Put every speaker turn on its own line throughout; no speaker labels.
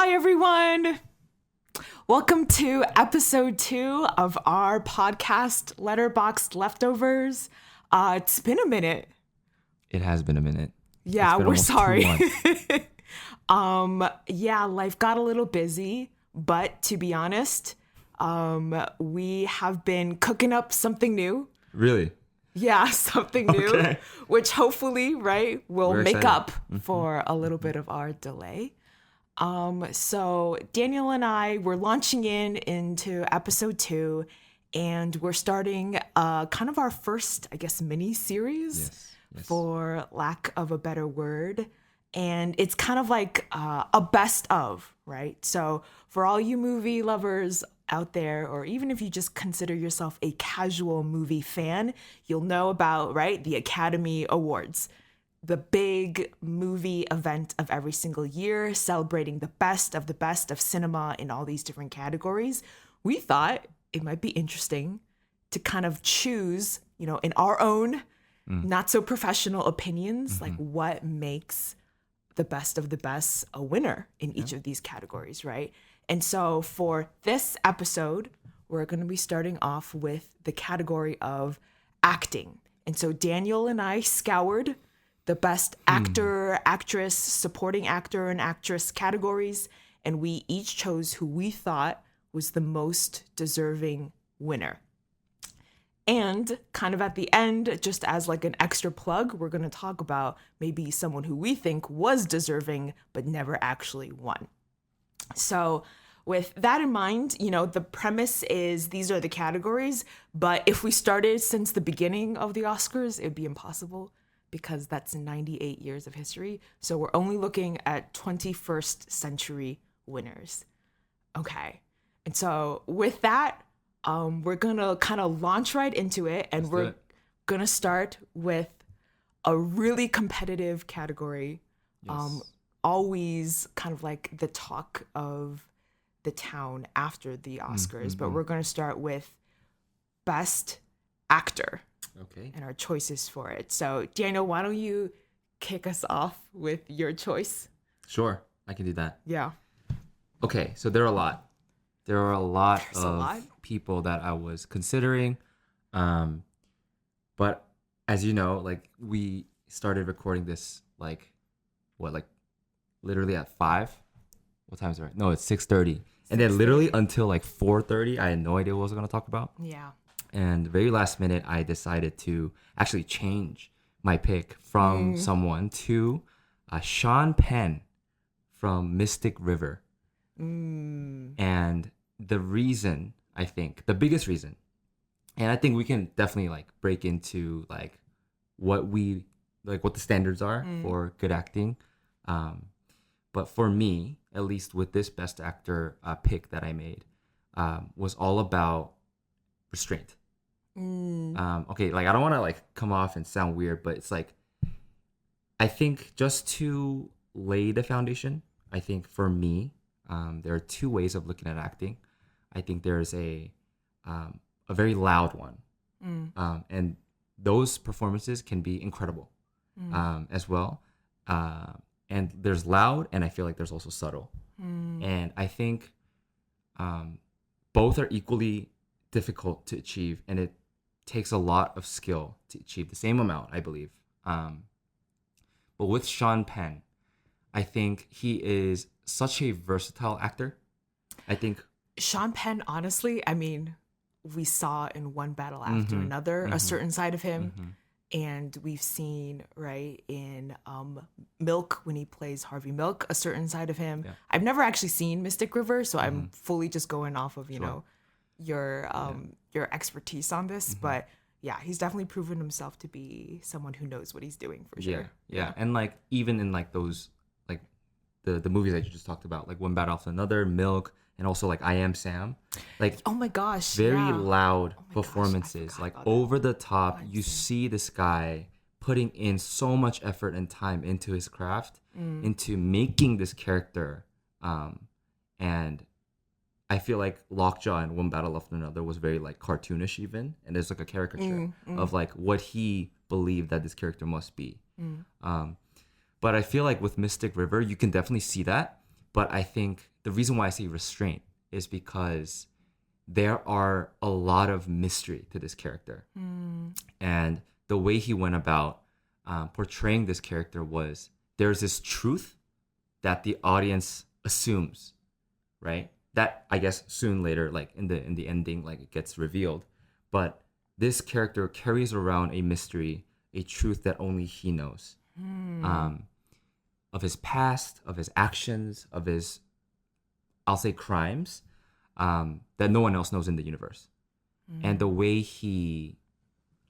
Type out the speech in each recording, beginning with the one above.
Hi, everyone. Welcome to episode 2 of our podcast, Letterboxd Leftovers. It's been a minute.
It has been a minute.
Yeah, we're sorry.
2 months.
Life got a little busy, but to be honest, we have been cooking up something new.
Really?
Yeah, something new,
Okay.
which hopefully, right, will
We're
make
excited.
up for a little bit of our delay. So Daniel and I, we're launching into episode 2, and we're starting kind of our first, I guess, mini series,
Yes.
for lack of a better word. And it's kind of like a best of, right? So for all you movie lovers out there, or even if you just consider yourself a casual movie fan, you'll know about, right, the Academy Awards, the big movie event of every single year, celebrating the best of cinema in all these different categories. We thought it might be interesting to kind of choose, in our own not so professional opinions, like what makes the best of the best a winner in each of these categories, right? And so for this episode, we're going to be starting off with the category of acting. And so Daniel and I scoured the best actor, actress, supporting actor, and actress categories, and we each chose who we thought was the most deserving winner. And kind of at the end, just as like an extra plug, we're going to talk about maybe someone who we think was deserving but never actually won. So with that in mind, the premise is these are the categories, but if we started since the beginning of the Oscars, it'd be impossible because that's 98 years of history. So we're only looking at 21st century winners. Okay. And so with that, we're going to kind of launch right into it, and we're going to start with a really competitive category.
Yes.
Always kind of like the talk of the town after the Oscars, but we're going to start with best actor.
Okay.
And our choices for it. So, Daniel, why don't you kick us off with your choice?
Sure, I can do that.
Yeah.
Okay, so there are a lot. There are a lot
There's a lot.
people that I was considering. But as you know, like we started recording this literally at 5? What time is it right? No, it's 6:30. And then literally until like 4:30, I had no idea what I was going to talk about.
Yeah.
And very last minute, I decided to actually change my pick from someone to Sean Penn from Mystic River. And the reason, I think, the biggest reason, and I think we can definitely like break into like what the standards are for good acting. But for me, at least with this best actor pick that I made, was all about restraint. Okay, like I don't want to like come off and sound weird, but it's like I think just to lay the foundation, I think for me, there are 2 ways of looking at acting. I think there's a very loud one, and those performances can be incredible as well. And there's loud, and I feel like there's also subtle, and I think both are equally difficult to achieve, and it takes a lot of skill to achieve the same amount, I believe. But with Sean Penn, I think he is such a versatile actor. I think
Sean Penn, honestly, I mean, we saw in one battle after another a certain side of him. And we've seen, right, in Milk, when he plays Harvey Milk, a certain side of him. Yeah. I've never actually seen Mystic River, so I'm fully just going off of, your expertise on this. But yeah, he's definitely proven himself to be someone who knows what he's doing for sure.
Yeah. And like even in like those like the movies that you just talked about, like One Battle After Another, Milk, and also like I Am Sam, like
oh my gosh,
very loud performances,
gosh,
like over the top. You see this guy putting in so much effort and time into his craft, into making this character, and I feel like Lockjaw in One Battle After Another was very like cartoonish even, and there's like a caricature of like what he believed that this character must be. But I feel like with Mystic River, you can definitely see that. But I think the reason why I say restraint is because there are a lot of mystery to this character. And the way he went about portraying this character was there's this truth that the audience assumes, right? That I guess soon later, like in the ending, like it gets revealed. But this character carries around a mystery, a truth that only he knows. Of his past, of his actions, of his, I'll say, crimes, that no one else knows in the universe. And the way he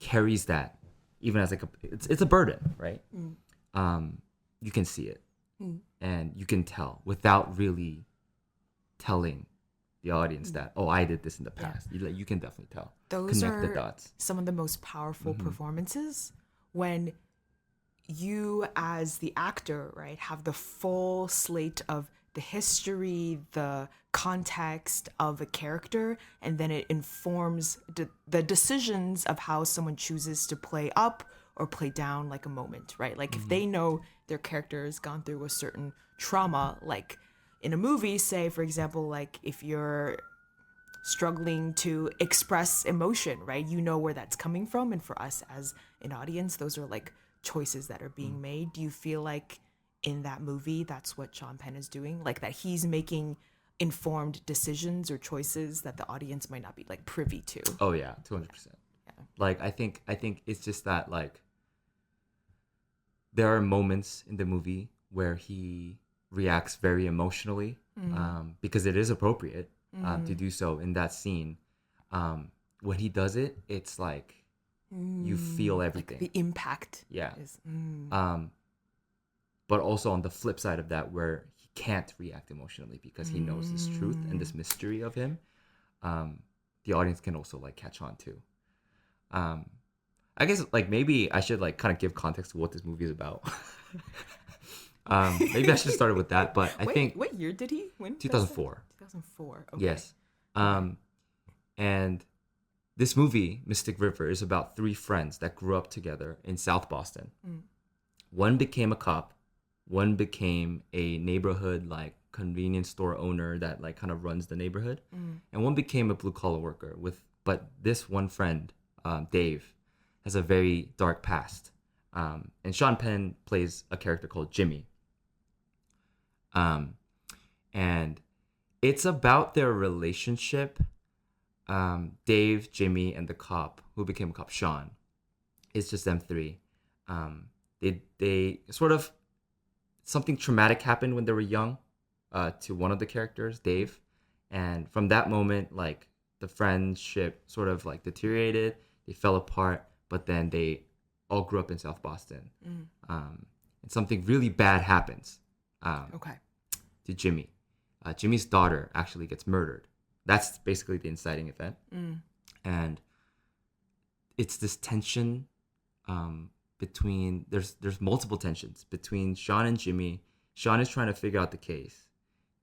carries that, even as like it's a burden, right? You can see it, and you can tell without really telling the audience that, oh, I did this in the past. You can definitely tell.
Those
Connect
are
the dots.
some of the most powerful performances when you as the actor, right, have the full slate of the history, the context of a character, and then it informs the decisions of how someone chooses to play up or play down like a moment, right? Like if they know their character has gone through a certain trauma, like in a movie, say, for example, like if you're struggling to express emotion, right? You know where that's coming from. And for us as an audience, those are like choices that are being made. Do you feel like in that movie, that's what Sean Penn is doing? Like that he's making informed decisions or choices that the audience might not be like privy to?
Oh yeah, 200%.
Yeah.
Like I think it's just that like there are moments in the movie where he reacts very emotionally because it is appropriate to do so in that scene. When he does it, it's like you feel everything.
Like the impact.
Yeah.
Is,
But also on the flip side of that, where he can't react emotionally because he knows this truth and this mystery of him, the audience can also like catch on to. I guess like maybe I should like kind of give context to what this movie is about. Maybe I should have started with that, but I think
what year did he win?
2004.
2004. Okay.
Yes. And this movie, Mystic River, is about three friends that grew up together in South Boston. One became a cop. One became a neighborhood like convenience store owner that like kind of runs the neighborhood. And one became a blue collar worker but this one friend, Dave, has a very dark past. And Sean Penn plays a character called Jimmy. And it's about their relationship. Dave, Jimmy, and the cop who became a cop, Sean. It's just them three. They sort of, something traumatic happened when they were young to one of the characters, Dave. And from that moment, like the friendship sort of like deteriorated. They fell apart, but then they all grew up in South Boston. And something really bad happens to Jimmy. Jimmy's daughter actually gets murdered. That's basically the inciting event. And it's this tension between, there's multiple tensions between Sean and Jimmy. Sean is trying to figure out the case.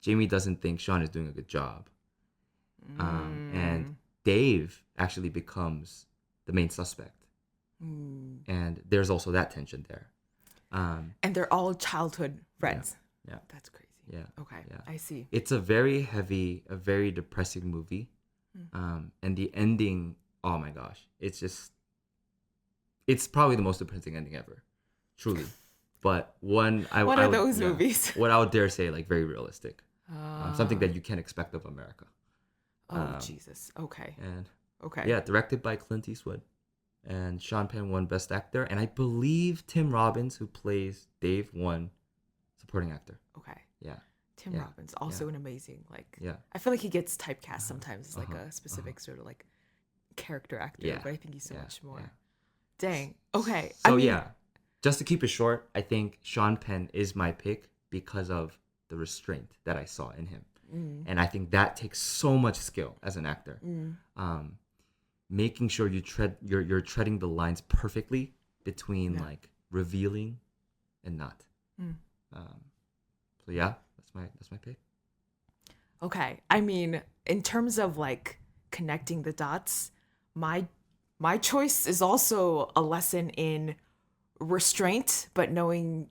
Jimmy doesn't think Sean is doing a good job. And Dave actually becomes the main suspect. And there's also that tension there.
And they're all childhood friends.
Yeah.
That's crazy.
Yeah.
Okay.
Yeah.
I see.
It's a very heavy, a very depressing movie. And the ending, oh my gosh, it's probably the most depressing ending ever. Truly. But one
What are those movies?
What I would dare say, like very realistic. Something that you can expect of America.
Oh, Jesus. Okay.
And
Okay.
yeah, directed by Clint Eastwood. And Sean Penn won Best Actor. And I believe Tim Robbins, who plays Dave, won Supporting Actor.
Okay.
Yeah.
Tim Robbins, also an amazing, like,
Yeah.
I feel like he gets typecast sometimes as like a specific sort of like character actor,
Yeah.
but I think he's so much more.
Yeah.
Dang. Okay.
So yeah, just to keep it short, I think Sean Penn is my pick because of the restraint that I saw in him. And I think that takes so much skill as an actor. Making sure you're treading the lines perfectly between like revealing and not. So yeah, that's my pick.
Okay. I mean, in terms of like connecting the dots, my choice is also a lesson in restraint, but knowing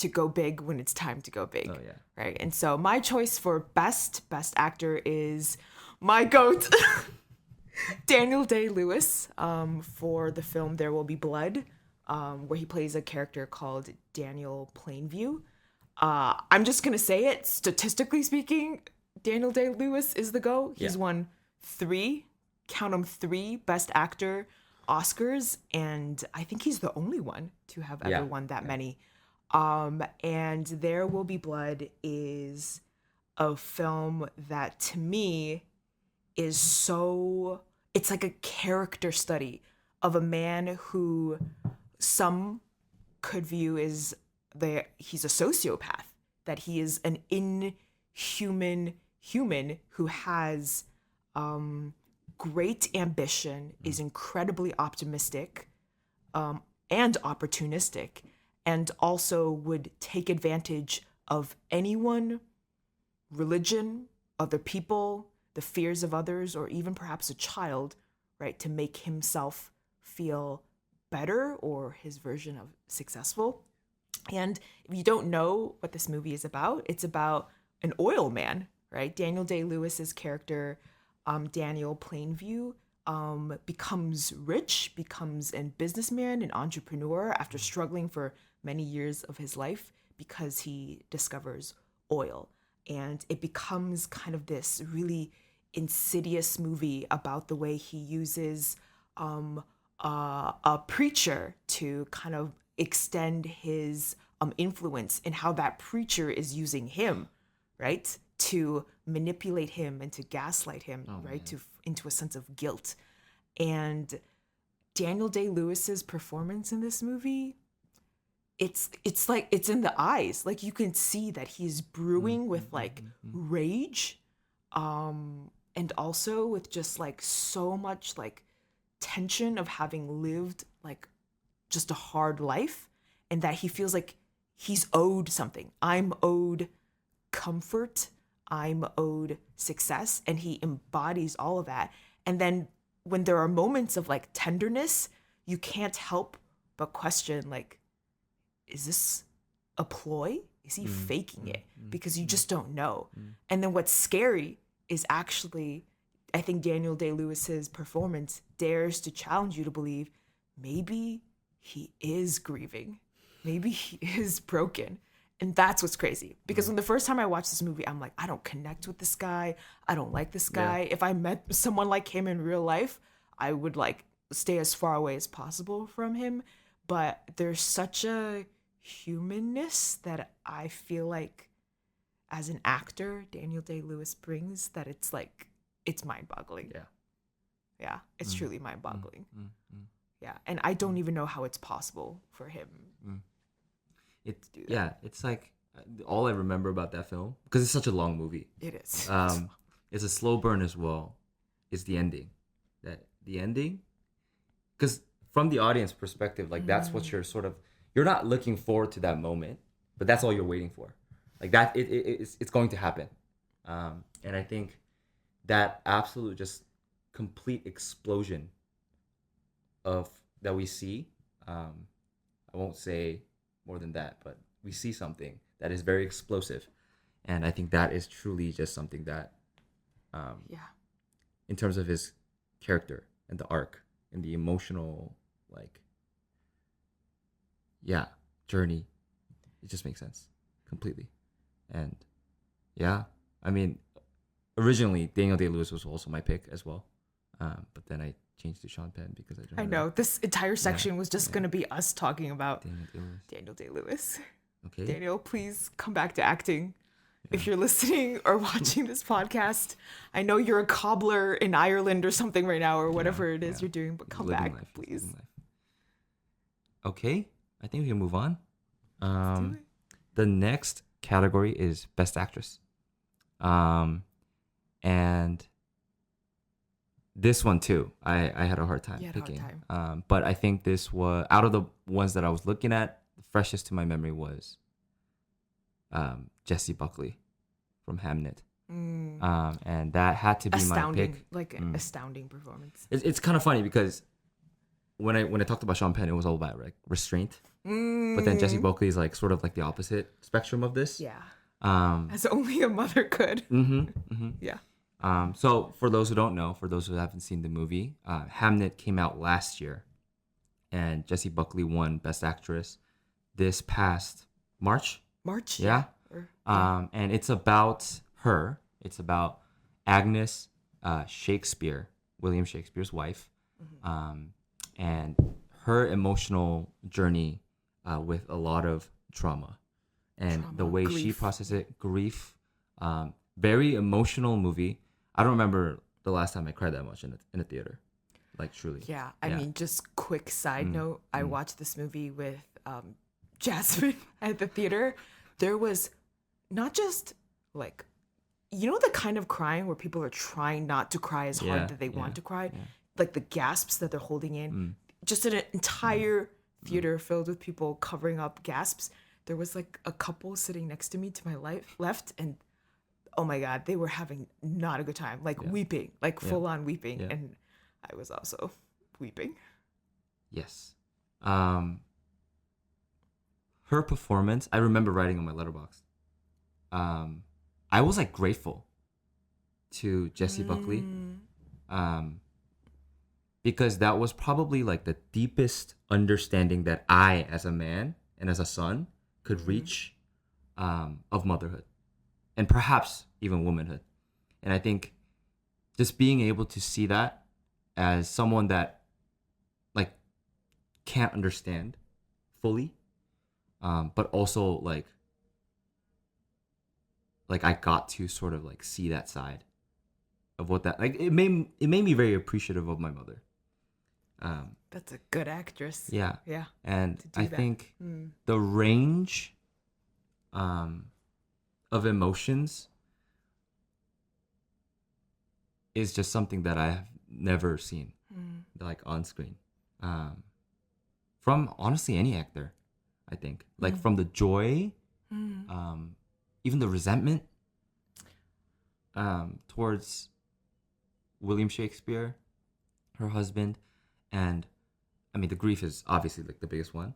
to go big when it's time to go big.
Oh, yeah.
Right. And so my choice for best actor is my GOAT, Daniel Day-Lewis, for the film There Will Be Blood, where he plays a character called Daniel Plainview. I'm just going to say it. Statistically speaking, Daniel Day-Lewis is the GOAT. He's won 3, count 'em 3 Best Actor Oscars, and I think he's the only one to have ever won that many. And There Will Be Blood is a film that to me is it's like a character study of a man who some could view as he's a sociopath, that he is an inhuman human who has great ambition, is incredibly optimistic, and opportunistic, and also would take advantage of anyone, religion, other people, the fears of others, or even perhaps a child, right, to make himself feel better or his version of successful. And if you don't know what this movie is about, it's about an oil man, right? Daniel Day-Lewis's character, Daniel Plainview, becomes rich, becomes a businessman, an entrepreneur after struggling for many years of his life because he discovers oil. And it becomes kind of this really insidious movie about the way he uses a preacher to kind of extend his influence, and how that preacher is using him, right, to manipulate him and to gaslight him, right, into a sense of guilt. And Daniel Day-Lewis's performance in this movie, it's like it's in the eyes. Like you can see that he's brewing with like rage, and also with just like so much like tension of having lived like just a hard life, and that he feels like he's owed something. I'm owed comfort, I'm owed success, and he embodies all of that. And then when there are moments of like tenderness, you can't help but question, like, is this a ploy? Is he faking it? Because you just don't know. And then what's scary is actually, I think Daniel Day-Lewis's performance dares to challenge you to believe maybe he is grieving. Maybe he is broken. And that's what's crazy. Because when the first time I watched this movie, I'm like, I don't connect with this guy. I don't like this guy. Yeah. If I met someone like him in real life, I would like stay as far away as possible from him. But there's such a humanness that I feel like as an actor, Daniel Day-Lewis brings, that it's like, it's mind-boggling.
Yeah.
Yeah, it's truly mind-boggling. Yeah, and I don't even know how it's possible for him.
It's like all I remember about that film, because it's such a long movie.
It is.
It's a slow burn as well. Is the ending, because from the audience perspective, like that's what you're not looking forward to that moment, but that's all you're waiting for, like that it's going to happen, and I think that absolute just complete explosion of that we see. I won't say more than that, but we see something that is very explosive, and I think that is truly just something that, in terms of his character and the arc and the emotional journey, it just makes sense completely. And I mean, originally Daniel Day-Lewis was also my pick as well, but then I changed to Sean Penn because I
know this entire section was just going to be us talking about Daniel Day-Lewis.
Okay,
Daniel, please come back to acting. If you're listening or watching this podcast, I know you're a cobbler in Ireland or something right now, or whatever it is you're doing, but come back, please.
Okay, I think we can move on. The next category is Best Actress. And this one too, I had a hard time picking. But I think this was, out of the ones that I was looking at, the freshest to my memory was Jessie Buckley from Hamnet. And that had to be my pick.
Like an astounding performance.
It's kind of funny because when I talked about Sean Penn, it was all about like restraint But then Jessie Buckley is like sort of like the opposite spectrum of this.
Yeah.
Um,
As only a mother could. Yeah.
So for those who don't know, for those who haven't seen the movie, Hamnet came out last year, and Jessie Buckley won Best Actress this past March.
March.
Yeah.
Or-
And it's about her. It's about Agnes Shakespeare, William Shakespeare's wife, and her emotional journey with a lot of trauma and the way she
grief.
processes it, grief. Very emotional movie. I don't remember the last time I cried that much in a theater, like truly.
Yeah. I mean, just quick side note. I watched this movie with Jasmine at the theater. There was not just like, you know, the kind of crying where people are trying not to cry as hard that they want to cry, like the gasps that they're holding in, just an entire theater filled with people covering up gasps. There was like a couple sitting next to me to my left, and oh my God, they were having not a good time, like weeping, like full on weeping. And I was also weeping.
Yes. Her performance, I remember writing on my letterbox. I was like grateful to Jessie Buckley. Because that was probably like the deepest understanding that I, as a man and as a son, could reach of motherhood and perhaps even womanhood. And I think just being able to see that as someone that like can't understand fully, but also like I got to sort of like see that side of what that like it made me very appreciative of my mother.
That's a good actress.
Yeah.
Yeah.
And I think the range of emotions is just something that I have never seen like on screen. From honestly any actor, I think. Like from the joy, even the resentment towards William Shakespeare, her husband, and I mean the grief is obviously like the biggest one.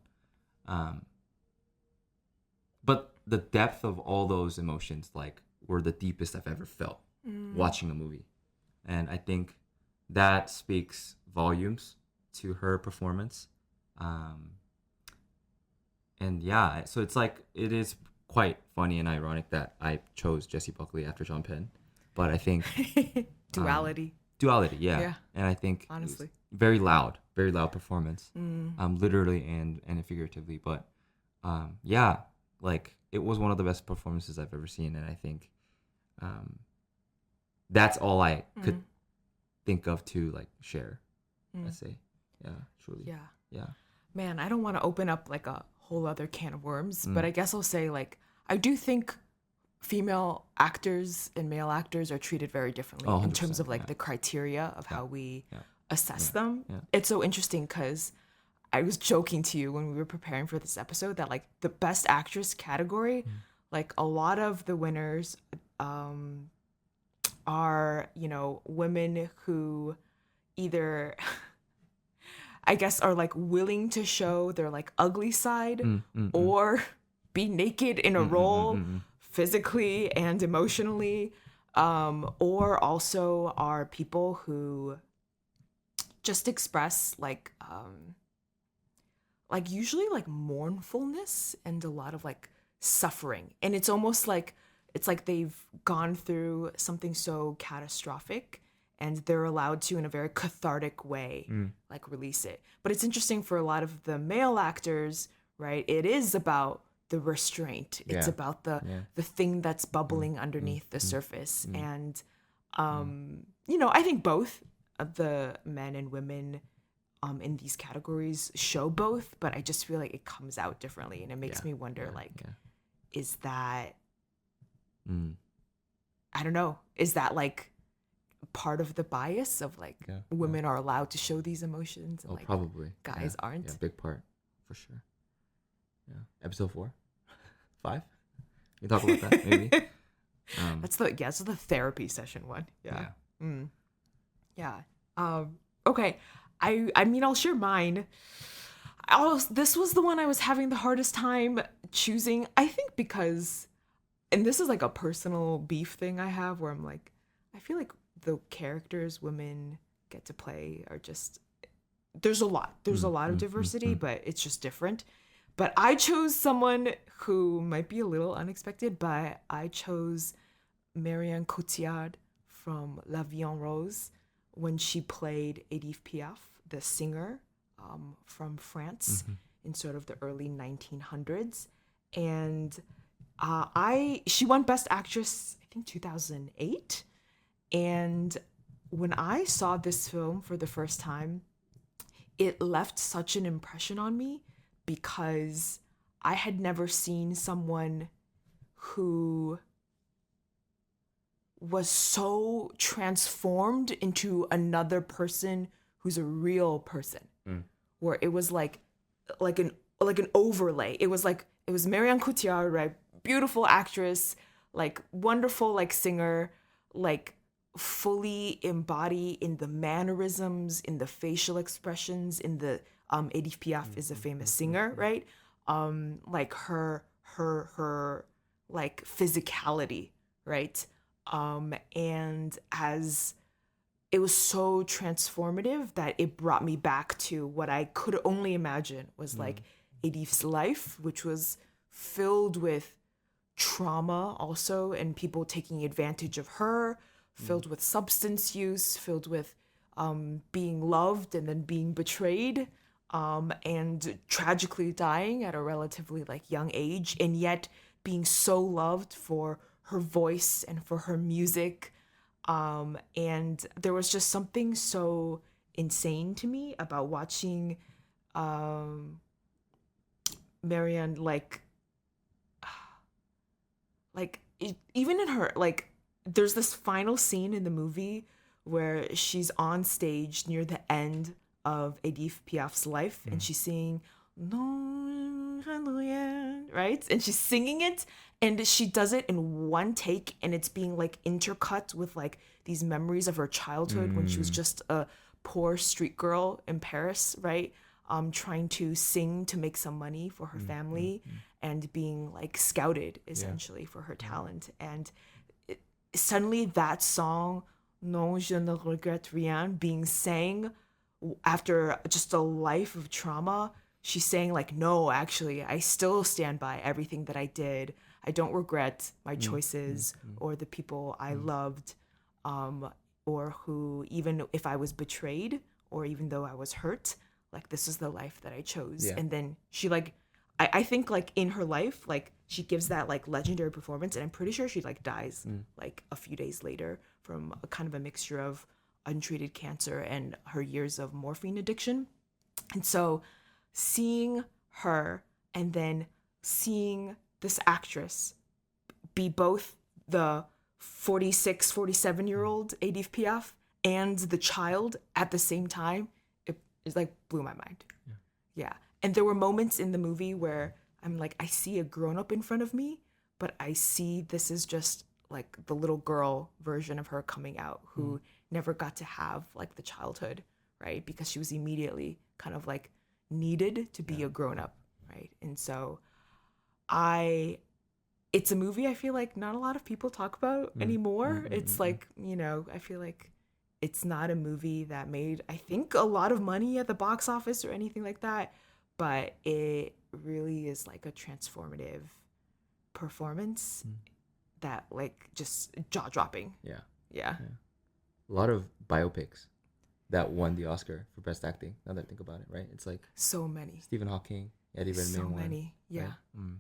But the depth of all those emotions like were the deepest I've ever felt watching a movie. And I think that speaks volumes to her performance. And yeah, so it's like it is quite funny and ironic that I chose Jessie Buckley after Sean Penn. But I think
Duality.
Yeah.
Yeah.
And I think
Honestly.
very loud performance, literally and figuratively. But yeah, like it was one of the best performances I've ever seen, and I think that's all I could think of to like share. Let's say, yeah, truly, yeah.
Man, I don't want to open up like a whole other can of worms, but I guess I'll say like I do think female actors and male actors are treated very differently in terms of like the criteria of how we assess them. It's so interesting because I was joking to you when we were preparing for this episode that like the best actress category, like a lot of the winners are, you know, women who either I guess are like willing to show their like ugly side or be naked in a role physically and emotionally, or also are people who just express like usually like mournfulness and a lot of like suffering, and it's almost like it's like they've gone through something so catastrophic and they're allowed to in a very cathartic way like release it. But it's interesting for a lot of the male actors, right? It is about the restraint. It's about the thing that's bubbling underneath the surface. And you know, I think both of the men and women in these categories show both, but I just feel like it comes out differently, and it makes me wonder is that I don't know, is that like part of the bias of like women are allowed to show these emotions and like
probably
guys aren't?
Yeah, big part for sure. Yeah, episode 4, 5. We talk about that maybe.
That's the therapy session one. Okay. I mean, I'll share mine. This was the one I was having the hardest time choosing. I think because, and this is like a personal beef thing I have where I'm like, I feel like the characters women get to play are just, there's a lot. There's a lot of diversity, but it's just different. But I chose someone who might be a little unexpected, but I chose Marianne Cotillard from La Vie en Rose when she played Edith Piaf, the singer from France in sort of the early 1900s. And she won Best Actress, I think 2008. And when I saw this film for the first time, it left such an impression on me because I had never seen someone who was so transformed into another person who's a real person. Where it was like an overlay. It was Marianne Cotillard, right? Beautiful actress, like wonderful like singer, like fully embody in the mannerisms, in the facial expressions, in the Edith Piaf is a famous singer, right? Like her like physicality, right? And as it was so transformative that it brought me back to what I could only imagine was like Edith's life, which was filled with trauma also, and people taking advantage of her, filled with substance use, filled with being loved and then being betrayed, and tragically dying at a relatively like young age, and yet being so loved for her voice and for her music. And there was just something so insane to me about watching Marianne even in her like there's this final scene in the movie where she's on stage near the end of Edith Piaf's life and she's singing "Non, right? And she's singing it and she does it in one take and it's being like intercut with like these memories of her childhood when she was just a poor street girl in Paris, right? Trying to sing to make some money for her family and being like scouted essentially for her talent. And suddenly that song, Non, je ne regrette rien, being sang after just a life of trauma, she's saying like, no, actually, I still stand by everything that I did. I don't regret my choices or the people I loved, or who, even if I was betrayed or even though I was hurt, like this is the life that I chose. And then she like, I think like in her life, like she gives that like legendary performance and I'm pretty sure she like dies like a few days later from a kind of a mixture of untreated cancer and her years of morphine addiction. And so seeing her and then seeing this actress be both the 46, 47-year-old Edith Piaf and the child at the same time, it like blew my mind. Yeah. And there were moments in the movie where I'm like, I see a grown-up in front of me, but I see this is just like the little girl version of her coming out who never got to have like the childhood, right? Because she was immediately kind of like needed to be a grown-up, right? And so it's a movie I feel like not a lot of people talk about anymore. It's like, you know, I feel like it's not a movie that made, I think, a lot of money at the box office or anything like that, but it really is like a transformative performance that like just jaw-dropping. Yeah.
A lot of biopics that won the Oscar for Best Acting. Now that I think about it, right? It's like
So many.
Stephen Hawking, Eddie Redmayne
So
won.
many. Yeah.
Right?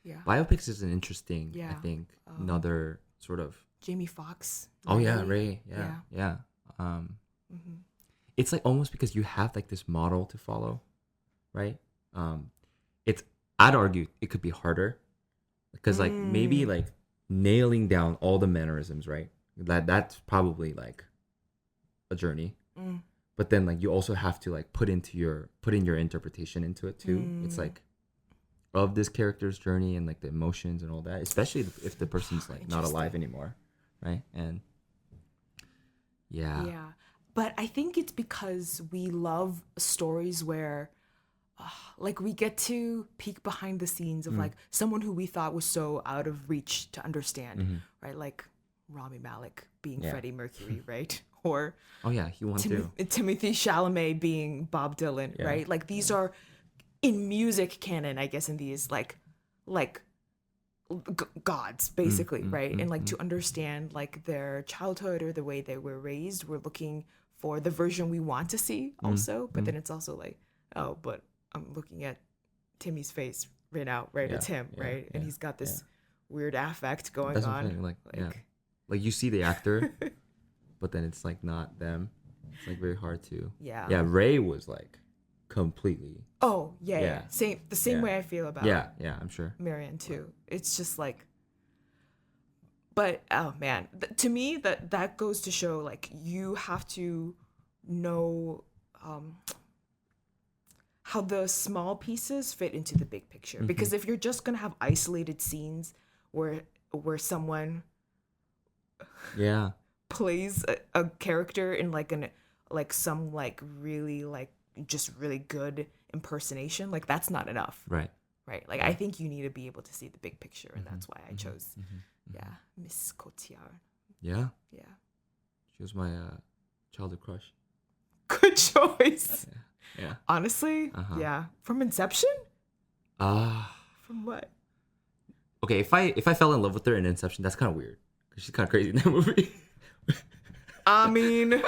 Yeah.
Biopics is an interesting, I
Yeah.
think, another sort of.
Jamie Foxx.
Oh yeah, Ray. Yeah. It's like almost because you have like this model to follow, right? I'd argue it could be harder because like maybe like nailing down all the mannerisms, right? That's probably like a journey. But then like you also have to like put in your interpretation into it too. It's like of this character's journey and like the emotions and all that, especially if the person's like not alive anymore, right? And yeah.
But I think it's because we love stories where like we get to peek behind the scenes of like someone who we thought was so out of reach to understand, right? Like Rami Malek being Freddie Mercury, right? Or
Oh yeah, he won too.
Timothy Chalamet being Bob Dylan, right? Like these are in music canon, I guess, in these like gods basically, right? And like to understand like their childhood or the way they were raised, we're looking for the version we want to see also, but then it's also like, oh, but I'm looking at Timmy's face right now, right? It's him, right? And he's got this weird affect going
That's
on.
what I'm saying. Like you see the actor, but then it's like not them. It's like very hard to. Yeah, Ray was like completely.
Oh yeah. The same way I feel about.
Yeah, I'm sure.
Marianne too. It's just like. But oh man, to me that goes to show like you have to know how the small pieces fit into the big picture. Because if you're just gonna have isolated scenes where someone plays a character in like some like really like just really good impersonation, like that's not enough. Right. Like I think you need to be able to see the big picture, and that's why I chose Miss Cotillard. Yeah.
She was my childhood crush.
Good choice. Yeah. Honestly, yeah. From Inception? From what?
Okay, if I fell in love with her in Inception, that's kind of weird because she's kind of crazy in that movie.
I mean,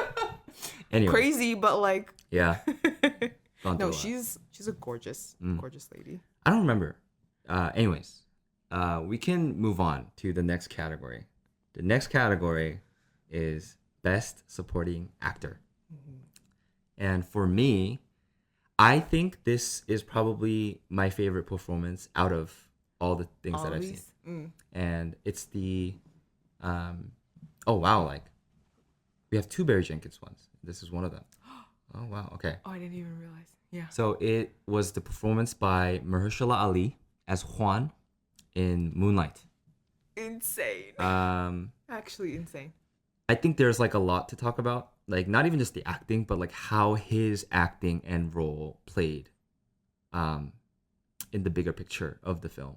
anyway.
Crazy, but like
No,
she's a gorgeous lady.
I don't remember. Anyways, we can move on to the next category. The next category is Best Supporting Actor. And for me, I think this is probably my favorite performance out of all the things that I've seen. And it's the oh wow, like we have two Barry Jenkins ones. This is one of them. Oh wow, okay.
Oh, I didn't even realize. Yeah.
So it was the performance by Mahershala Ali as Juan in Moonlight.
Insane. Actually insane.
I think there's like a lot to talk about. Like not even just the acting, but like how his acting and role played in the bigger picture of the film.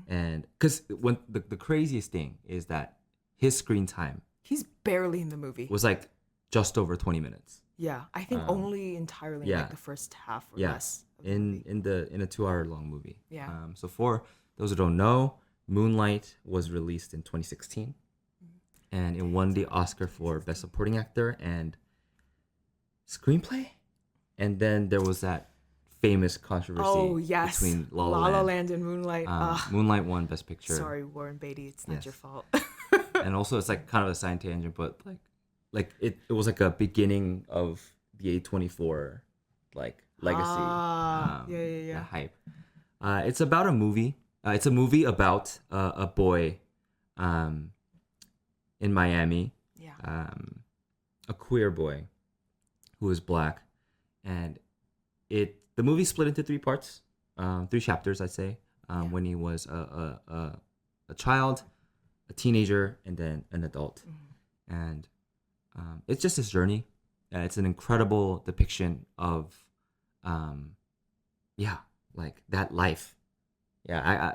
And because when the craziest thing is that his screen time,
he's barely in the movie,
was like just over 20 minutes.
Yeah, I think only entirely in like the first half or less.
In a 2-hour long movie.
Yeah.
So for those who don't know, Moonlight was released in 2016, and it won the Oscar for Best Supporting Actor and Screenplay. And then there was that famous controversy between La La
Land and Moonlight.
Moonlight won Best Picture.
Sorry, Warren Beatty, it's not your fault.
And also, it's like kind of a side tangent, but like it was like a beginning of the A24 like legacy. The hype. It's about a movie. It's a movie about a boy in Miami. A queer boy who is black, and the movie split into 3 parts, 3 chapters, I'd say. When he was a child, a teenager, and then an adult. And it's just his journey. It's an incredible depiction of, like that life. I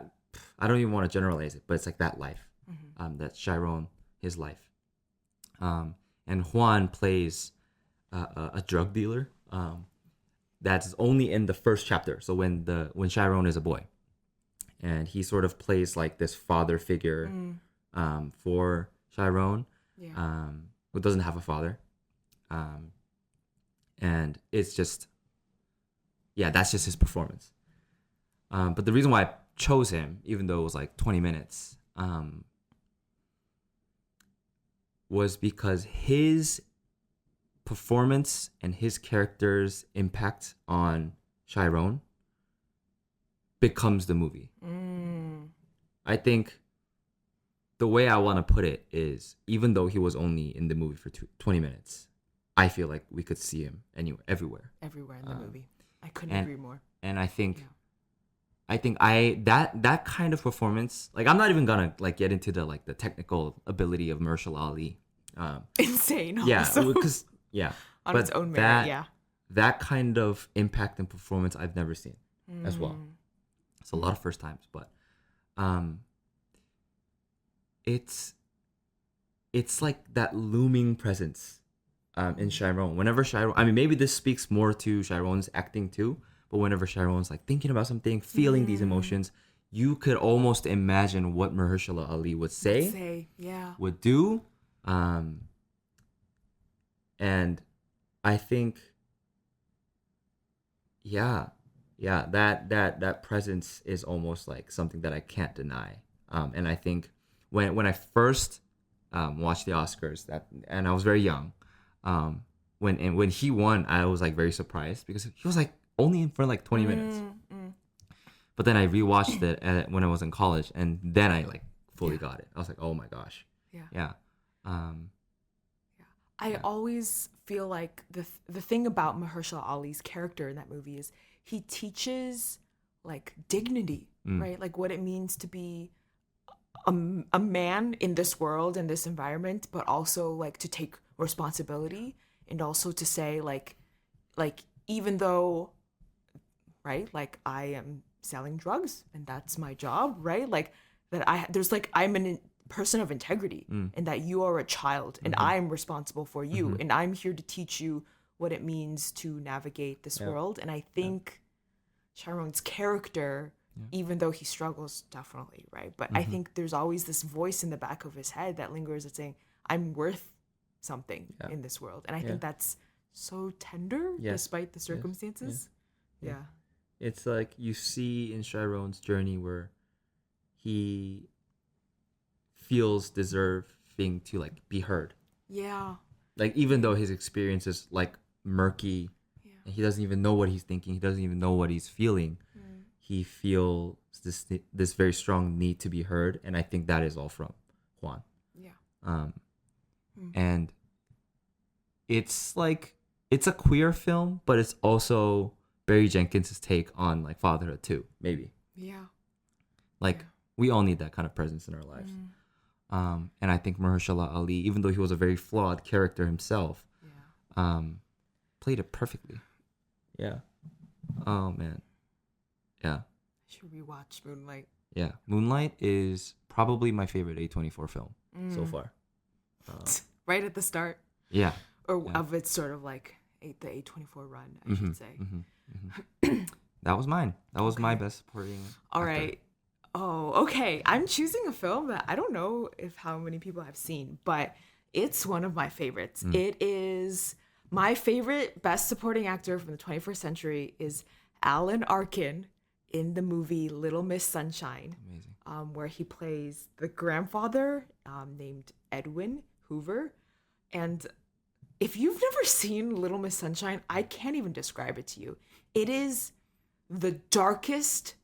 don't even want to generalize it, but it's like that life. That Chiron, his life. And Juan plays a drug dealer. That's only in the first chapter. So when Chiron is a boy, and he sort of plays like this father figure for Chiron. Who doesn't have a father. And it's just, that's just his performance. But the reason why I chose him, even though it was like 20 minutes, was because his performance and his character's impact on Chiron becomes the movie. I think the way I want to put it is, even though he was only in the movie for 20 minutes, I feel like we could see him everywhere
in the movie. I couldn't agree more.
And I think that kind of performance, like I'm not even gonna like get into the like the technical ability of Mahershala Ali.
Insane.
Yeah, because
on its own merit.
that kind of impact and performance I've never seen as well. It's a lot of first times, but it's like that looming presence in Chiron. Whenever Chiron, I mean, maybe this speaks more to Chiron's acting too, but whenever Chiron's like thinking about something, feeling these emotions, you could almost imagine what Mahershala Ali would say, would do. And I think, that presence is almost like something that I can't deny. And I think when I first watched the Oscars, and I was very young, when he won, I was like very surprised because he was like only in for like 20 minutes. But then I rewatched it when I was in college, and then I like fully got it. I was like, oh my gosh.
I always feel like the thing about Mahershala Ali's character in that movie is he teaches like dignity, right? Like what it means to be a man in this world, in this environment, but also like to take responsibility, and also to say like even though, right, like I am selling drugs and that's my job, right, like that I'm a person of integrity, and that you are a child, and I'm responsible for you, and I'm here to teach you what it means to navigate this world. And I think Chiron's character, even though he struggles, definitely, right, but I think there's always this voice in the back of his head that lingers, that's saying I'm worth something in this world. And I think that's so tender despite the circumstances.
It's like you see in Chiron's journey where he feels deserving to like be heard. Like even though his experience is like murky, and he doesn't even know what he's thinking, he doesn't even know what he's feeling, he feels this very strong need to be heard. And I think that is all from Juan. And it's like, it's a queer film, but it's also Barry Jenkins' take on like fatherhood too, maybe. Like we all need that kind of presence in our lives. And I think Mahershala Ali, even though he was a very flawed character himself, played it perfectly. Oh man.
I should rewatch Moonlight.
Moonlight is probably my favorite A24 film so far.
Right at the start. Of its sort of like the A24 run, I should say.
That was mine. That was my best supporting
All
actor.
right. Oh, okay. I'm choosing a film that I don't know if how many people have seen, but it's one of my favorites. It is my favorite best supporting actor from the 21st century is Alan Arkin in the movie Little Miss Sunshine.
Amazing.
Where he plays the grandfather named Edwin Hoover. And if you've never seen Little Miss Sunshine, I can't even describe it to you. It is the darkest,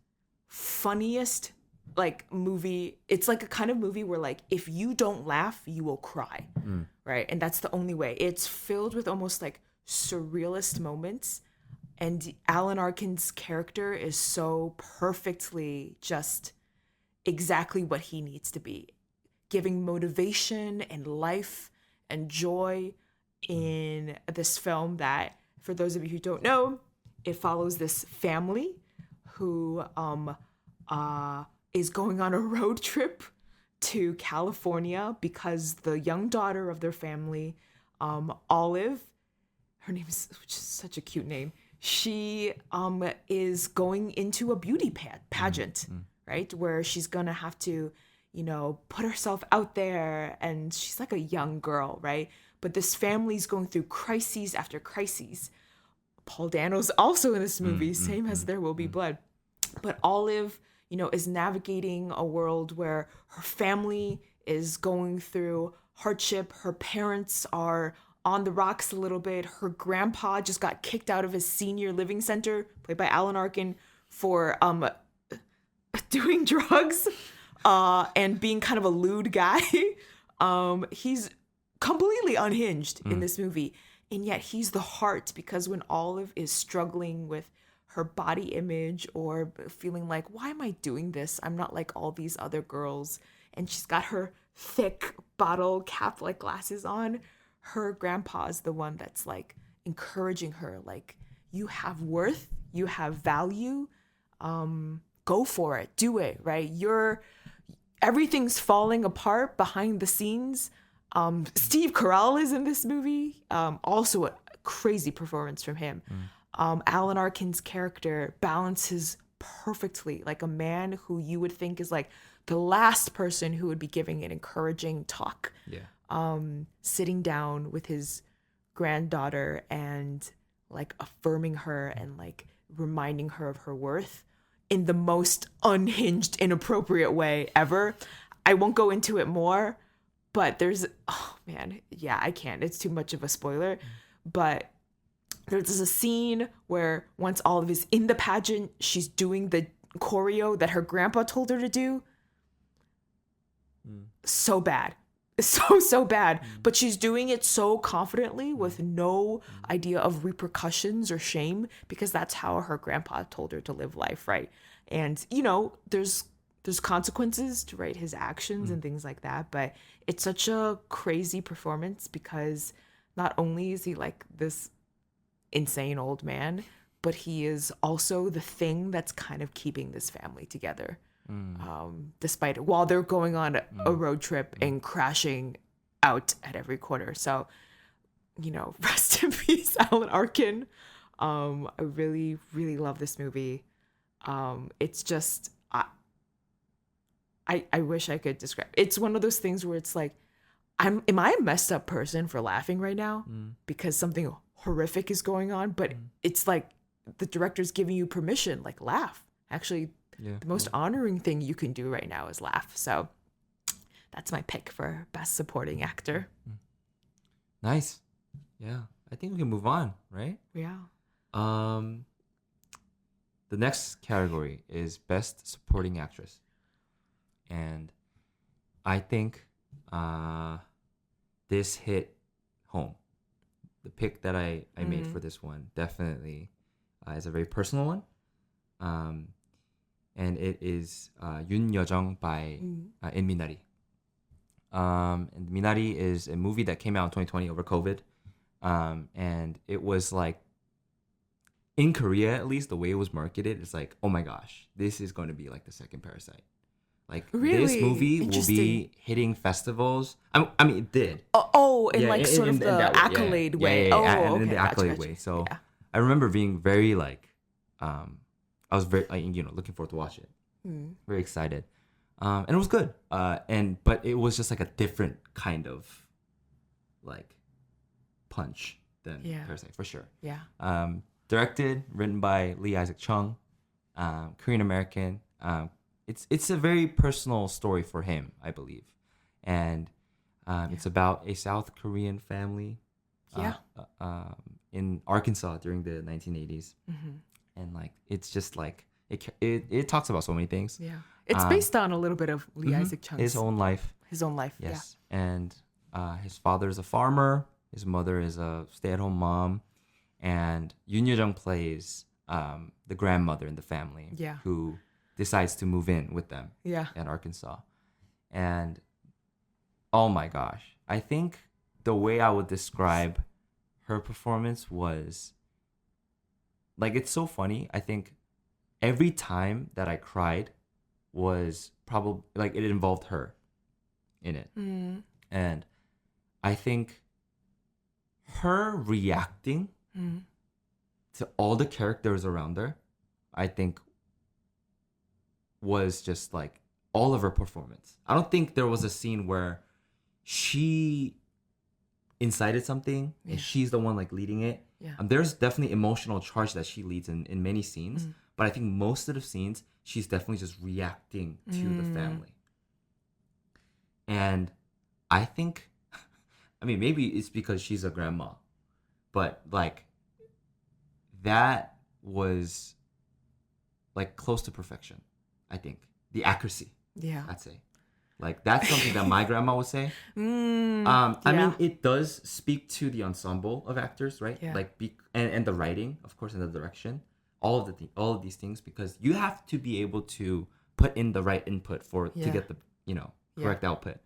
funniest like movie. It's like a kind of movie where like if you don't laugh, you will cry, right? And that's the only way. It's filled with almost like surrealist moments, and Alan Arkin's character is so perfectly just exactly what he needs to be, giving motivation and life and joy in this film that, for those of you who don't know, it follows this family who is going on a road trip to California because the young daughter of their family, Olive, her name is, which is such a cute name, she is going into a beauty pageant, right? Where she's gonna have to, you know, put herself out there, and she's like a young girl, right? But this family's going through crises after crises. Paul Dano's also in this movie, same as There Will Be Blood. But Olive, you know, is navigating a world where her family is going through hardship. Her parents are on the rocks a little bit. Her grandpa just got kicked out of his senior living center, played by Alan Arkin, for doing drugs and being kind of a lewd guy. He's completely unhinged in this movie. And yet he's the heart, because when Olive is struggling with her body image or feeling like, why am I doing this? I'm not like all these other girls. And she's got her thick bottle cap like glasses on. Her grandpa's the one that's like encouraging her, like, you have worth, you have value, go for it, do it, right? Everything's falling apart behind the scenes. Steve Carell is in this movie. Also a crazy performance from him. Alan Arkin's character balances perfectly, like a man who you would think is like the last person who would be giving an encouraging talk.
Yeah.
Sitting down with his granddaughter and like affirming her and like reminding her of her worth in the most unhinged, inappropriate way ever. I won't go into it more, but oh man, yeah, I can't. It's too much of a spoiler. But there's a scene where once Olive is in the pageant, she's doing the choreo that her grandpa told her to do. So bad. So bad. But she's doing it so confidently with no idea of repercussions or shame, because that's how her grandpa told her to live life, right? And, you know, there's consequences to, right, his actions and things like that. But it's such a crazy performance because not only is he like this insane old man, but he is also the thing that's kind of keeping this family together. Despite it, while they're going on a road trip and crashing out at every corner. So, you know, rest in peace, Alan Arkin. I really, really love this movie. It's just, I wish I could describe. It's one of those things where it's like, am I a messed up person for laughing right now because something horrific is going on? But it's like the director's giving you permission, like laugh. Actually, the most honoring thing you can do right now is laugh. So that's my pick for Best Supporting Actor.
Nice. Yeah. I think we can move on, right?
Yeah.
The next category is Best Supporting Actress. And I think this hit home. The pick that I made for this one definitely is a very personal one. And it is Yoon Yeojung by in Minari. And Minari is a movie that came out in 2020 over COVID. And it was like, in Korea at least, the way it was marketed, it's like, oh my gosh, this is going to be like the second Parasite. Like,
really?
This movie will be hitting festivals. I mean, it did.
In the accolade way.
In the accolade way. So I remember being very like, I was very, looking forward to watch it. Very excited. And it was good. But it was just like a different kind of like punch than Parasite for sure.
Yeah.
Directed, written by Lee Isaac Chung, Korean American. It's a very personal story for him, I believe. And it's about a South Korean family in Arkansas during the 1980s. And like it's just like it talks about so many things.
Yeah, it's based on a little bit of Lee Isaac Chung's
his own life. Yes, and his father is a farmer. His mother is a stay-at-home mom, and Yoon Yeojung plays the grandmother in the family. Who decides to move in with them. In Arkansas, and oh my gosh, I think the way I would describe her performance was. Like, it's so funny. I think every time that I cried was probably, like, it involved her in it. And I think her reacting to all the characters around her, I think, was just, like, all of her performance. I don't think there was a scene where she incited something and she's the one, like, leading it. There's definitely emotional charge that she leads in many scenes, but I think most of the scenes she's definitely just reacting to the family. And I think, I mean, maybe it's because she's a grandma, but like that was like close to perfection. I think the accuracy. I'd say. Like, that's something that my grandma would say. I mean, it does speak to the ensemble of actors, right? Like, and the writing, of course, and the direction, all of these things, because you have to be able to put in the right input to get the correct output.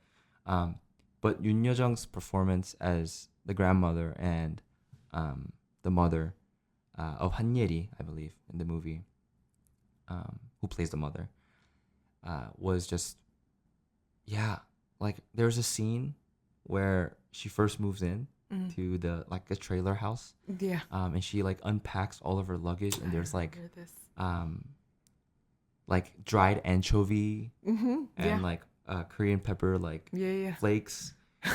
But Yoon Yeojung's performance as the grandmother and the mother, of Hanyeri, I believe, in the movie, who plays the mother, was just, yeah, like there's a scene where she first moves in to the like a trailer house,
Yeah.
and she like unpacks all of her luggage, and there's like
Remember this.
like dried anchovy
Yeah.
and like Korean pepper like
Yeah.
flakes,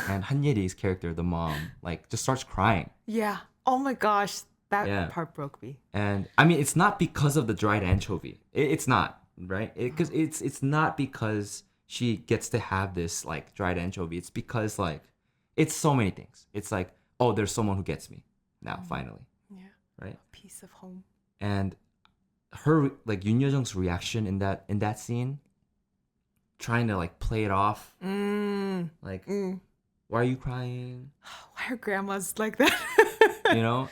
and Hanyeri's character, the mom, like just starts crying.
Yeah. Oh my gosh. That
Yeah.
part broke me.
And I mean, it's not because of the dried anchovy. It's not, right? Because it's not because she gets to have this like dried anchovy. It's because like it's so many things. It's like, oh, there's someone who gets me now, finally,
Yeah.
right?
Piece of home.
And her like Yoon Yo-jung's reaction in that scene, trying to like play it off, like, why are you crying?
Why are grandmas like that?
You know,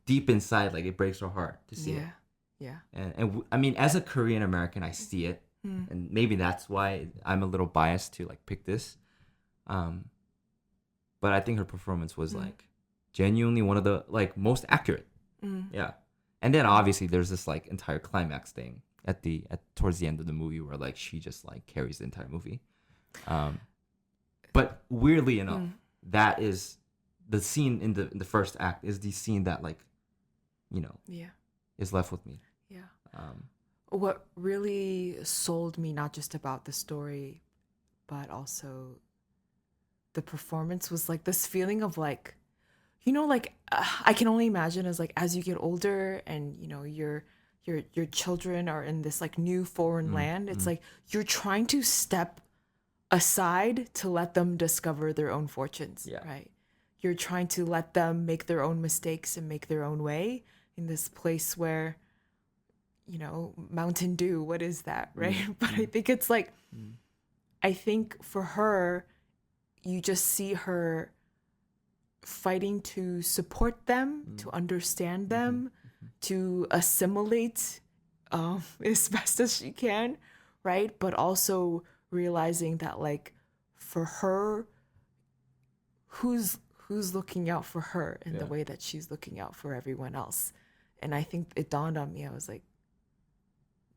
deep inside, like it breaks her heart to see it.
Yeah.
And I mean, as a Korean American, I see it, and maybe that's why I'm a little biased to like pick this. But I think her performance was like genuinely one of the like most accurate. Yeah. And then obviously there's this like entire climax thing at towards the end of the movie where like she just like carries the entire movie. But weirdly enough, that is the scene in the first act is the scene that like, you know, is left with me.
Yeah. What really sold me, not just about the story, but also the performance, was like this feeling of like, you know, like I can only imagine as like as you get older and you know your children are in this like new foreign land, it's like you're trying to step aside to let them discover their own fortunes, right? You're trying to let them make their own mistakes and make their own way in this place where, you know, Mountain Dew, what is that, right? But I think it's like, I think for her, you just see her fighting to support them, to understand them, to assimilate as best as she can, right? But also realizing that like for her, who's looking out for her in the way that she's looking out for everyone else. And I think it dawned on me, I was like,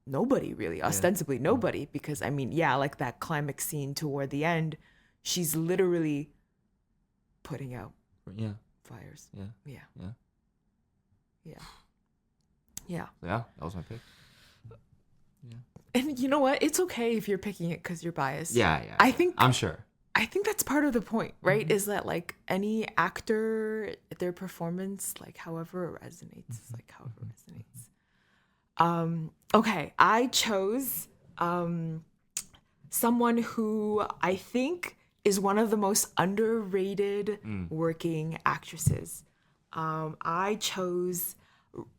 nobody really, ostensibly nobody, because I mean, like that climax scene toward the end, she's literally putting out fires. Yeah,
that was my pick.
and you know what, it's okay if you're picking it because you're biased. I'm
sure
I think that's part of the point, right? Is that like any actor, their performance, like however it resonates, is like however it resonates. Okay, I chose someone who I think is one of the most underrated working actresses. I chose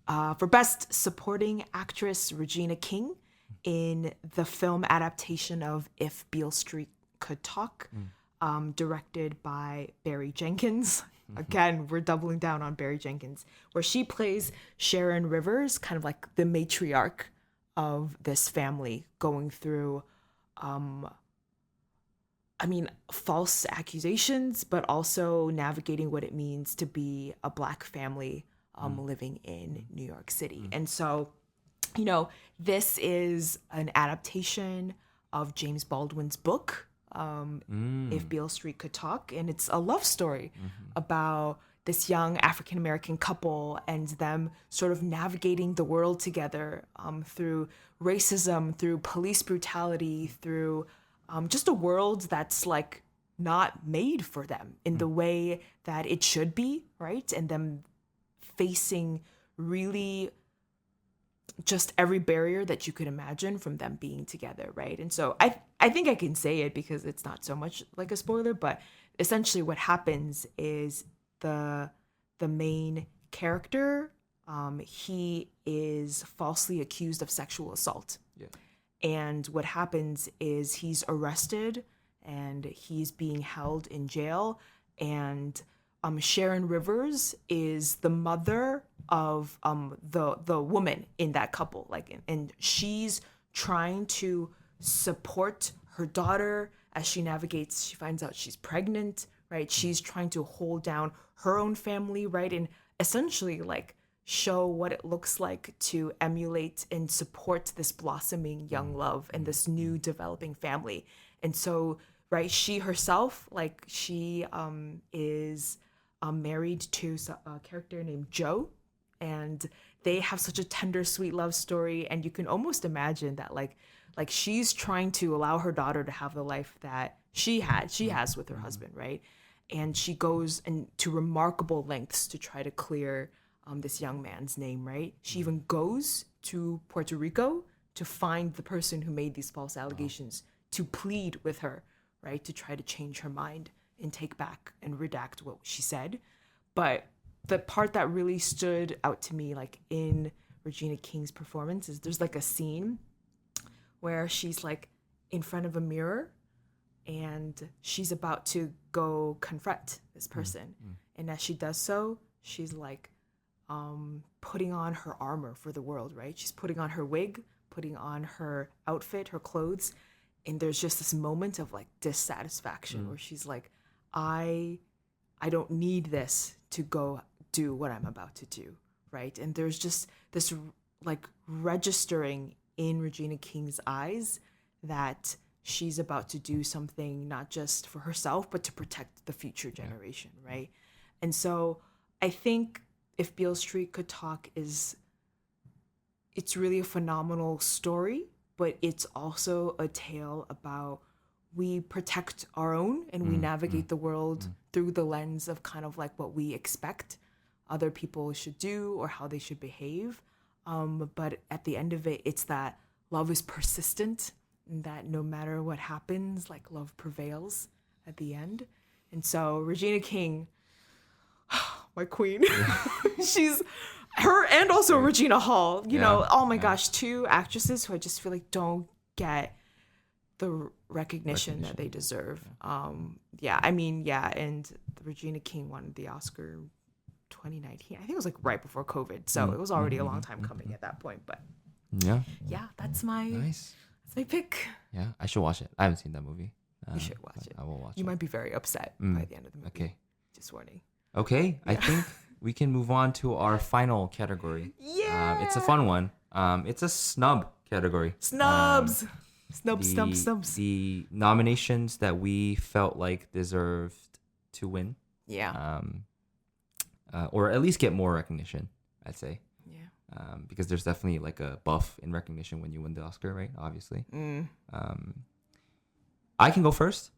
for Best Supporting Actress, Regina King, in the film adaptation of If Beale Street Could Talk, directed by Barry Jenkins. Again, we're doubling down on Barry Jenkins, where she plays Sharon Rivers, kind of like the matriarch of this family going through, false accusations, but also navigating what it means to be a Black family living in New York City. And so, you know, this is an adaptation of James Baldwin's book, If Beale Street Could Talk, and it's a love story about this young African-American couple and them sort of navigating the world together through racism, through police brutality, through just a world that's like not made for them in the way that it should be, right? And them facing really just every barrier that you could imagine from them being together, right? And so I think I can say it because it's not so much like a spoiler, but essentially what happens is the main character, he is falsely accused of sexual assault.
Yeah.
And what happens is he's arrested and he's being held in jail, and Sharon Rivers is the mother of the woman in that couple, like, and she's trying to support her daughter as she navigates. She finds out she's pregnant, right? She's trying to hold down her own family, right? And essentially, like, show what it looks like to emulate and support this blossoming young love and this new developing family. And so, right, she herself, like, she is married to a character named Joe, and they have such a tender, sweet love story. And you can almost imagine that, like she's trying to allow her daughter to have the life that she has with her husband, right? And she goes to remarkable lengths to try to clear this young man's name, right? She even goes to Puerto Rico to find the person who made these false allegations, to plead with her, right? To try to change her mind and take back and redact what she said. But the part that really stood out to me, like, in Regina King's performance, is there's like a scene where she's like in front of a mirror and she's about to go confront this person. And as she does so, she's like putting on her armor for the world, right? She's putting on her wig, putting on her outfit, her clothes. And there's just this moment of like dissatisfaction where she's like, I don't need this to go do what I'm about to do, right? And there's just this like registering in Regina King's eyes that she's about to do something not just for herself, but to protect the future generation, right? And so I think If Beale Street Could Talk it's really a phenomenal story, but it's also a tale about we protect our own and we navigate the world through the lens of kind of like what we expect other people should do or how they should behave. But at the end of it, it's that love is persistent and that no matter what happens, like love prevails at the end. And so Regina King, my queen, she's her, and also Regina Hall, you know, oh my gosh, two actresses who I just feel like don't get the recognition that they deserve. And Regina King won the Oscar 2019. I think it was like right before COVID, so it was already a long time coming at that point. But that's my pick.
Yeah, I should watch it. I haven't seen that movie.
You should watch it.
I will watch it.
You might be very upset by the end of the movie.
Okay.
Just warning.
Okay, I think we can move on to our final category.
Yeah.
It's a fun one. It's a snub category.
Snubs. Snubs.
The nominations that we felt like deserved to win.
Yeah.
Or at least get more recognition, I'd say.
Yeah.
Because there's definitely like a buff in recognition when you win the Oscar, right? Obviously. I can go first.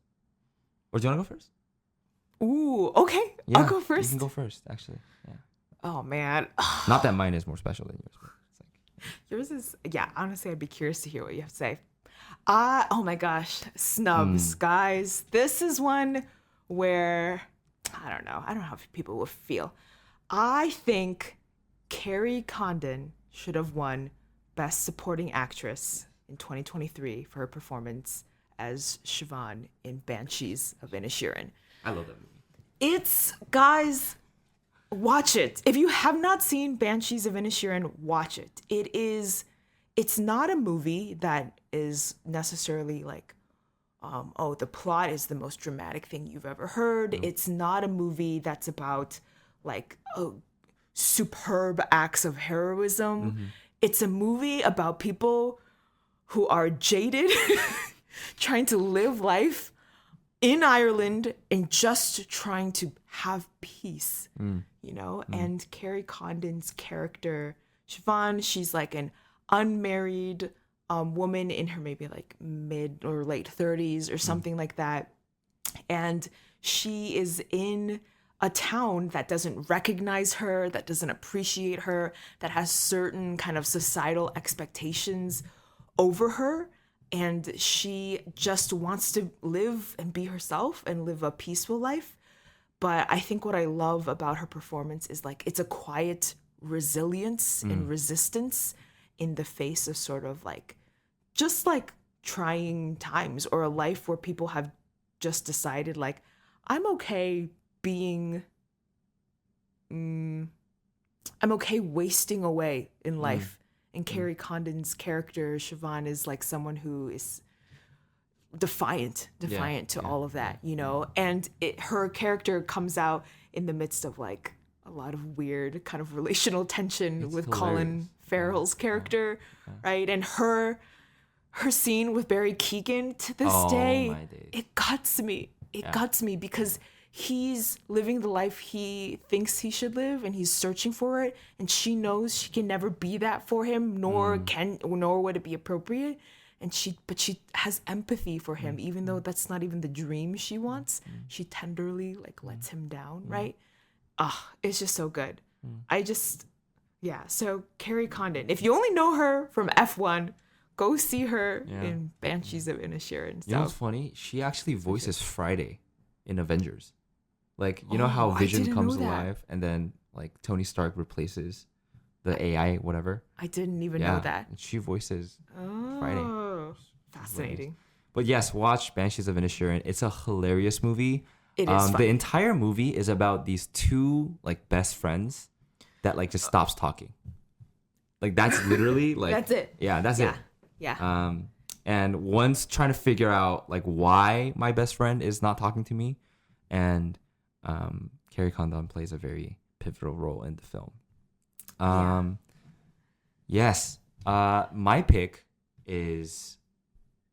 Or do you want to go first?
Ooh, okay.
Yeah,
I'll go first.
You can go first, actually. Yeah.
Oh, man.
Not that mine is more special than yours, but it's like...
Yours is, honestly, I'd be curious to hear what you have to say. Oh my gosh, snubs, guys. This is one where, I don't know how people will feel. I think Carrie Condon should have won Best Supporting Actress in 2023 for her performance as Siobhan in Banshees of Inisherin.
I love that movie.
Guys, watch it. If you have not seen Banshees of Inisherin, watch it. It's not a movie that is necessarily like, the plot is the most dramatic thing you've ever heard. No. It's not a movie that's about like superb acts of heroism. It's a movie about people who are jaded, trying to live life in Ireland and just trying to have peace, you know? And Carrie Condon's character, Siobhan, she's like an unmarried woman in her maybe like mid or late 30s or something like that. And she is in a town that doesn't recognize her, that doesn't appreciate her, that has certain kind of societal expectations over her. And she just wants to live and be herself and live a peaceful life. But I think what I love about her performance is like it's a quiet resilience and resistance in the face of sort of like just like trying times or a life where people have just decided like I'm okay being I'm okay wasting away in life. And Carrie Condon's character, Siobhan, is like someone who is defiant to all of that, you know? And her character comes out in the midst of like a lot of weird kind of relational tension
It's
with
hilarious.
Colin Farrell's character, right? And her scene with Barry Keoghan to this
Oh,
day,
my days.
it guts me. It
Yeah.
guts me because he's living the life he thinks he should live and he's searching for it, and she knows she can never be that for him, nor would it be appropriate. And she has empathy for him, even though that's not even the dream she wants. She tenderly like lets him down, right? It's just so good. So Carrie Condon, if you only know her from F1, go see her in Banshees of Inisherin.
You know what's funny? She actually voices Friday in Avengers. Like, you know
Oh,
how
I
Vision
didn't
comes
know that.
alive and then like Tony Stark replaces the AI, whatever.
I didn't even know that.
And she voices Friday.
Oh, fascinating.
But yes, watch Banshees of Inisherin. It's a hilarious movie.
It is
The
funny.
entire movie is about these two like best friends that like just stops talking. Like that's literally like
That's it.
Yeah, that's it.
Yeah.
And one's trying to figure out like why my best friend is not talking to me, and Carrie Condon plays a very pivotal role in the film. Yes. My pick is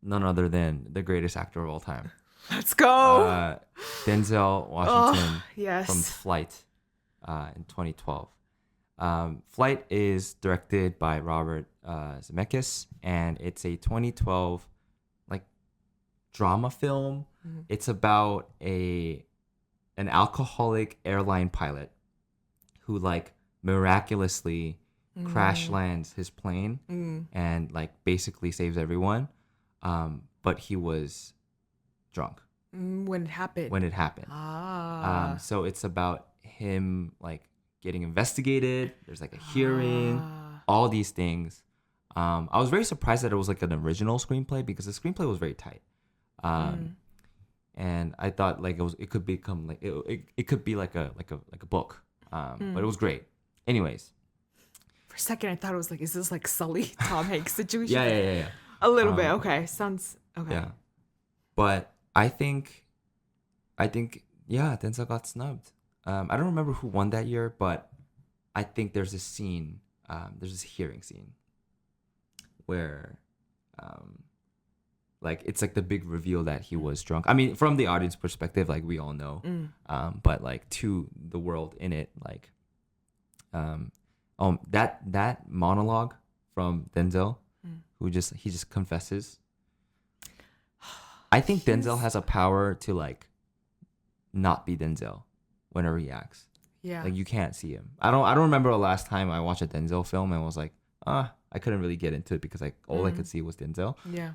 none other than the greatest actor of all time,
Let's go.
Denzel Washington
Yes.
from Flight in 2012. Flight is directed by Robert Zemeckis, and it's a 2012 like drama film. It's about an alcoholic airline pilot who like miraculously crash lands his plane and like basically saves everyone. But he was drunk
When it happened.
when it happened. So it's about him like getting investigated. There's like a hearing, all these things. I was very surprised that it was like an original screenplay because the screenplay was very tight. And I thought like it could become like it could be like a book. But it was great. Anyways.
For a second, I thought it was like, is this like Sully, Tom Hanks situation?
Yeah.
A little bit. Okay. Sounds okay.
Yeah. But I think Denzel got snubbed. I don't remember who won that year, but I think there's this scene, there's this hearing scene where like it's like the big reveal that he was drunk. I mean, from the audience perspective, like we all know. But like to the world in it, like that monologue from Denzel, who he just confesses. I think Denzel has a power to like not be Denzel whenever he acts.
Yeah.
Like you can't see him. I don't remember the last time I watched a Denzel film and was like, I couldn't really get into it because like all I could see was Denzel.
Yeah.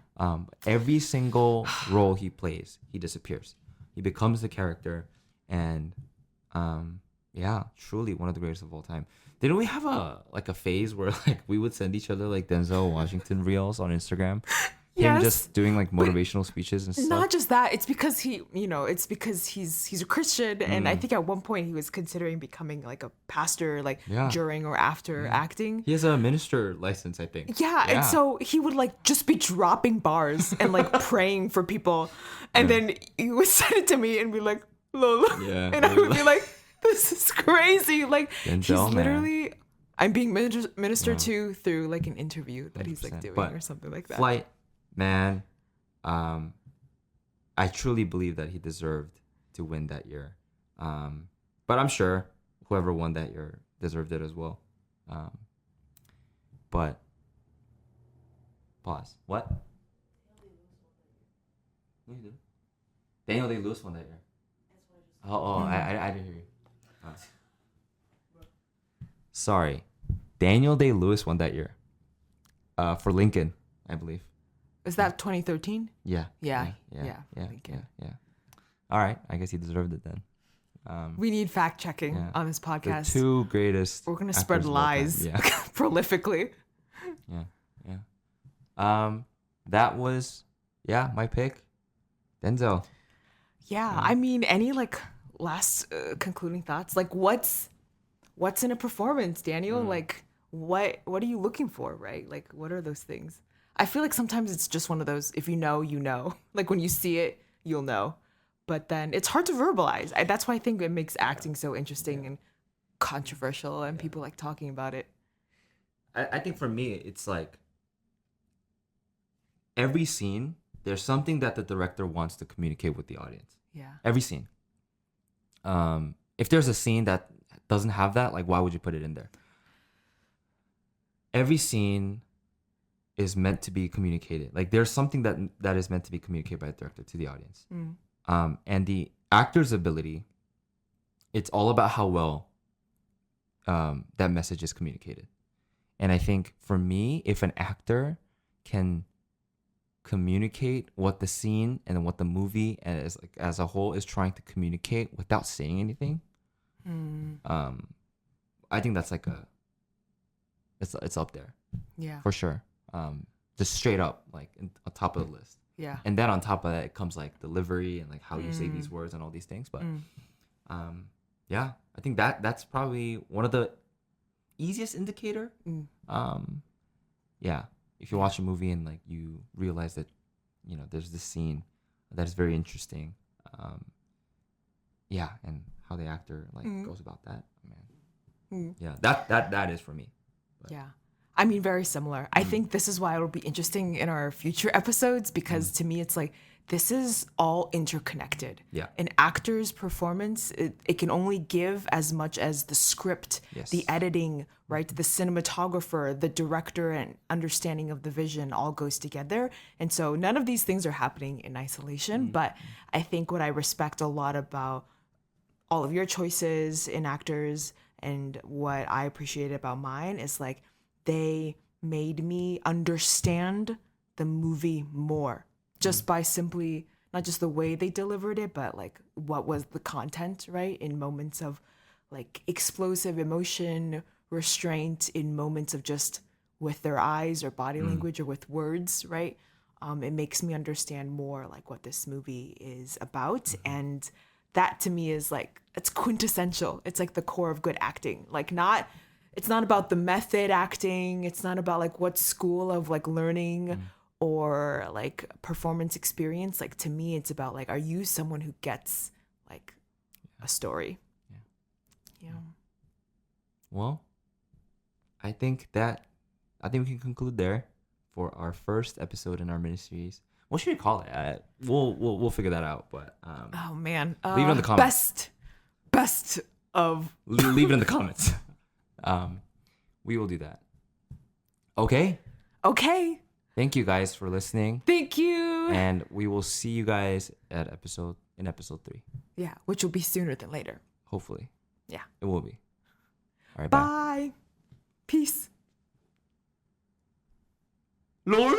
Every single role he plays, he disappears. He becomes the character, and truly one of the greatest of all time. Didn't we have a phase where like we would send each other like Denzel Washington reels on Instagram? Him
Yes.
just doing like motivational speeches and stuff.
Not just that, it's because he's a Christian, and I think at one point he was considering becoming like a pastor, like during or after acting.
He has a minister license, I think.
Yeah, and so he would like just be dropping bars and like praying for people, and then he would send it to me and be like, "Lol," and I would be like, "This is crazy!" Like
Denzel,
he's literally, I'm being ministered to through like an interview that he's like
100%.
doing
But
or something like that.
Flight, man, I truly believe that he deserved to win that year. But I'm sure whoever won that year deserved it as well. But pause. What? Daniel Day-Lewis won that year. I didn't hear you. Sorry, Daniel Day-Lewis won that year. For Lincoln, I believe.
Is that 2013?
Yeah.
Lincoln.
All right, I guess he deserved it then.
We need fact checking on this
The
podcast.
two greatest.
We're gonna spread
actors of all time.
lies
Yeah.
prolifically.
That was my pick, Denzel.
Yeah, I mean, any like last concluding thoughts? Like, what's in a performance, Daniel? Like, what are you looking for, right? Like, what are those things? I feel like sometimes it's just one of those, if you know, you know. Like when you see it, you'll know. But then it's hard to verbalize. That's why I think it makes acting so interesting and controversial and people like talking about it.
I think for me, it's like every scene, there's something that the director wants to communicate with the audience.
Yeah.
Every scene. If there's a scene that doesn't have that, like, why would you put it in there? Every scene is meant to be communicated. Like, there's something that is meant to be communicated by the director to the audience. And the actor's ability, it's all about how well that message is communicated. And I think for me, if an actor can communicate what the scene and what the movie as a whole is trying to communicate without saying anything, I think that's like it's up there.
Yeah.
For sure. Just straight up, like on top of the list.
Yeah.
And then on top of that, it comes like delivery and like how you say these words and all these things. But yeah, I think that's probably one of the easiest indicator. Yeah, if you watch a movie and like you realize that, you know, there's this scene that is very interesting. Yeah, and how the actor like goes about that, man. Yeah, that is for me. But.
Yeah. I mean, very similar. I think this is why it'll be interesting in our future episodes, because to me, it's like, this is all interconnected.
Yeah.
An actor's performance, it can only give as much as the script, the editing, right? The cinematographer, the director, and understanding of the vision all goes together. And so none of these things are happening in isolation. But I think what I respect a lot about all of your choices in actors and what I appreciate about mine is like, they made me understand the movie more just by simply not just the way they delivered it, but like what was the content, right? In moments of like explosive emotion, restraint, in moments of just with their eyes or body language or with words, right? It makes me understand more like what this movie is about. And that to me is like, it's quintessential. It's like the core of good acting. Like it's not about the method acting. It's not about like what school of like learning or like performance experience. Like to me, it's about like, are you someone who gets like a story? Yeah.
Well, I think we can conclude there for our first episode in our miniseries. What should we call it? We'll figure that out. But
Oh man,
leave it in the comments.
Best of.
Leave it in the comments. We will do that. Okay. Thank you guys for listening.
Thank you.
And we will see you guys in episode 3.
Yeah, which will be sooner than later.
Hopefully.
Yeah.
It will be. All right.
Bye. Peace.
Lord.